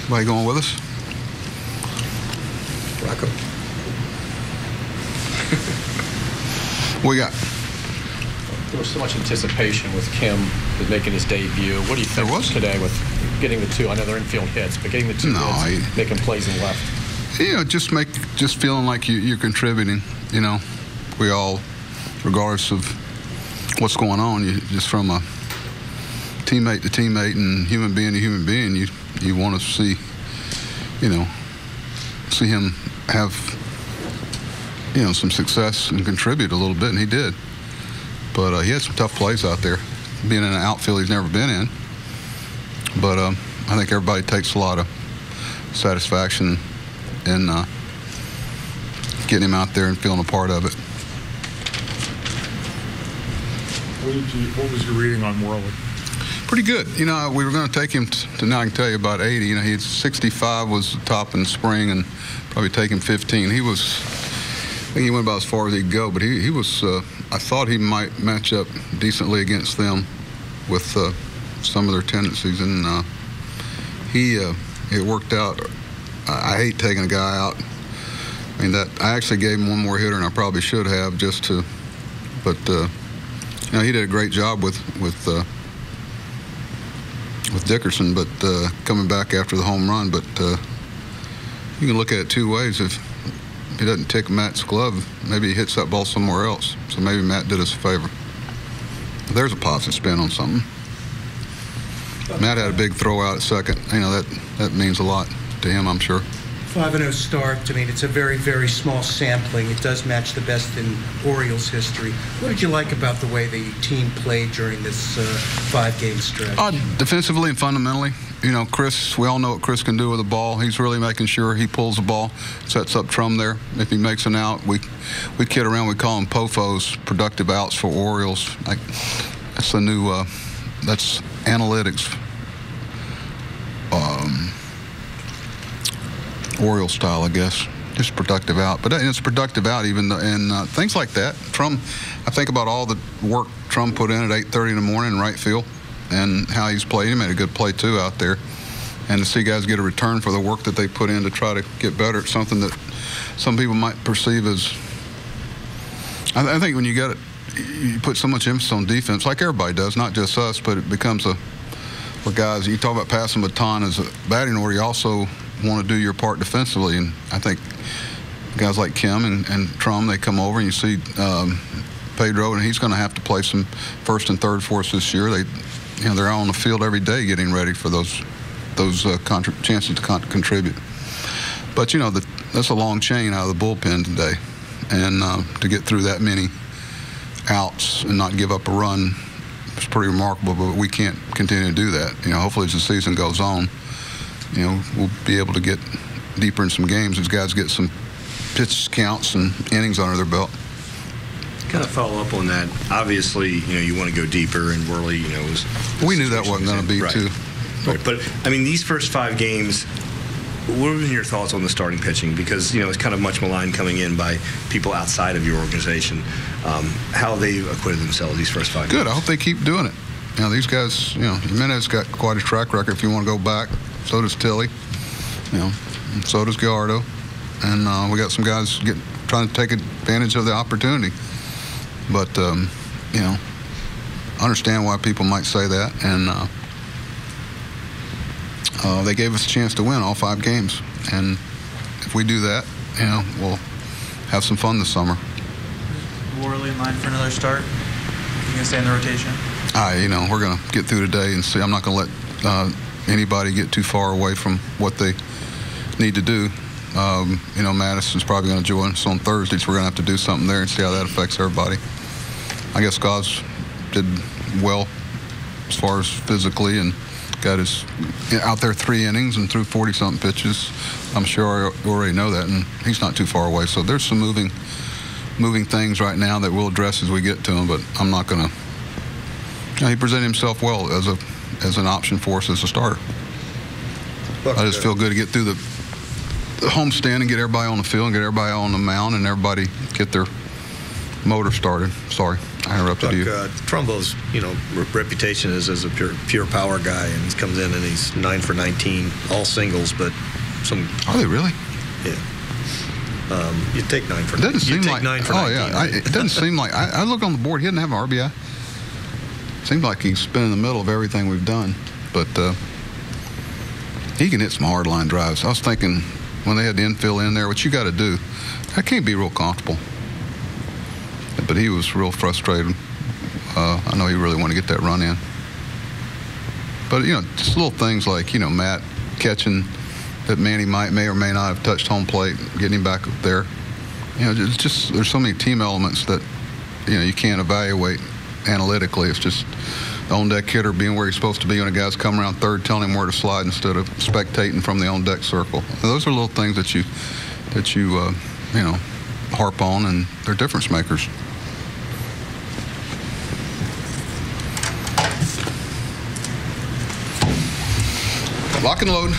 Anybody going with us? Rocco. What we got? There was so much anticipation with Kim making his debut. What do you think There was? today with getting the two? I know they're infield hits, but getting the two hits, making plays in left. Just feeling like you're contributing. You know, we all, regardless of what's going on, you just from a teammate to teammate and human being to human being, you want to see him have some success and contribute a little bit, and he did. But he had some tough plays out there, being in an outfield he's never been in. But I think everybody takes a lot of satisfaction in getting him out there and feeling a part of it. What was your reading on Worley? Pretty good. We were going to take him to now I can tell you about 80. He had 65 was the top in spring, and probably take him 15. I think he went about as far as he could go, but he was. I thought he might match up decently against them with some of their tendencies, and it worked out. I hate taking a guy out. I mean, I actually gave him one more hitter, and I probably should have but he did a great job with Dickerson, but coming back after the home run. But you can look at it two ways. If he doesn't take Matt's glove, maybe he hits that ball somewhere else. So maybe Matt did us a favor. There's a positive spin on something. Matt had a big throw out at second. That means a lot to him, I'm sure. 5-0 start. I mean, it's a very, very small sampling. It does match the best in Orioles history. What did you like about the way the team played during this 5-game stretch? Defensively and fundamentally. Chris, we all know what Chris can do with the ball. He's really making sure he pulls the ball, sets up Trum there. If he makes an out, we kid around. We call them POFOs, productive outs for Orioles. That's the new, that's analytics. Oriole style, I guess. Just productive out. But it's productive out even, and things like that. Trum, I think about all the work Trum put in at 8:30 in the morning in right field and how he's played. He made a good play, too, out there. And to see guys get a return for the work that they put in to try to get better at something that some people might perceive as... I think when you put so much emphasis on defense, like everybody does, not just us, but it becomes for guys, you talk about passing baton as a batting order, you also want to do your part defensively, and I think guys like Kim and Trum, they come over and you see Pedro, and he's going to have to play some first and third for us this year. They're out on the field every day getting ready for those chances to contribute. But that's a long chain out of the bullpen today, and to get through that many outs and not give up a run is pretty remarkable. But we can't continue to do that. Hopefully as the season goes on, we'll be able to get deeper in some games as guys get some pitch counts and innings under their belt. Kind of follow up on that. Obviously, you want to go deeper, and Worley, was... We knew that wasn't going to be, right. too. Right. But, I mean, these first 5 games, what have been your thoughts on the starting pitching? Because, it's kind of much maligned coming in by people outside of your organization. How have they acquitted themselves these first 5 games? Good. I hope they keep doing it. These guys, Jimenez got quite a track record if you want to go back. So does Tilly, and so does Gallardo. And we got some guys trying to take advantage of the opportunity. But, I understand why people might say that. And they gave us a chance to win all 5 games. And if we do that, we'll have some fun this summer. Worley in line for another start? You going to stay in the rotation? We're going to get through today and see. I'm not going to let anybody get too far away from what they need to do. Madison's probably going to join us on Thursday, so we're going to have to do something there and see how that affects everybody. I guess Goss did well as far as physically and got his out there 3 innings and threw 40-something pitches. I'm sure I already know that, and he's not too far away. So there's some moving things right now that we'll address as we get to him, but I'm not going to... he presented himself well as an option for us as a starter. I just feel good to get through the homestand and get everybody on the field and get everybody on the mound and everybody get their motor started. Sorry, I interrupted you. Trumbo's, reputation is as a pure power guy, and he comes in and he's 9 for 19, all singles, but some. Are they really? Yeah. You take 9 for 19. It doesn't seem like. 9 for oh 19, yeah, right? it doesn't seem like. I look on the board. He doesn't have an RBI. Seems like he's been in the middle of everything we've done, but he can hit some hard line drives. I was thinking when they had the infield in there, what you got to do, that can't be real comfortable. But he was real frustrated. I know he really wanted to get that run in. But, just little things like, Matt catching that Manny may or may not have touched home plate, getting him back up there. Just there's so many team elements that, you can't evaluate analytically. It's just the on-deck hitter being where he's supposed to be when a guy's coming around third, telling him where to slide instead of spectating from the on-deck circle. Those are little things that you harp on, and they're difference makers. Lock and load.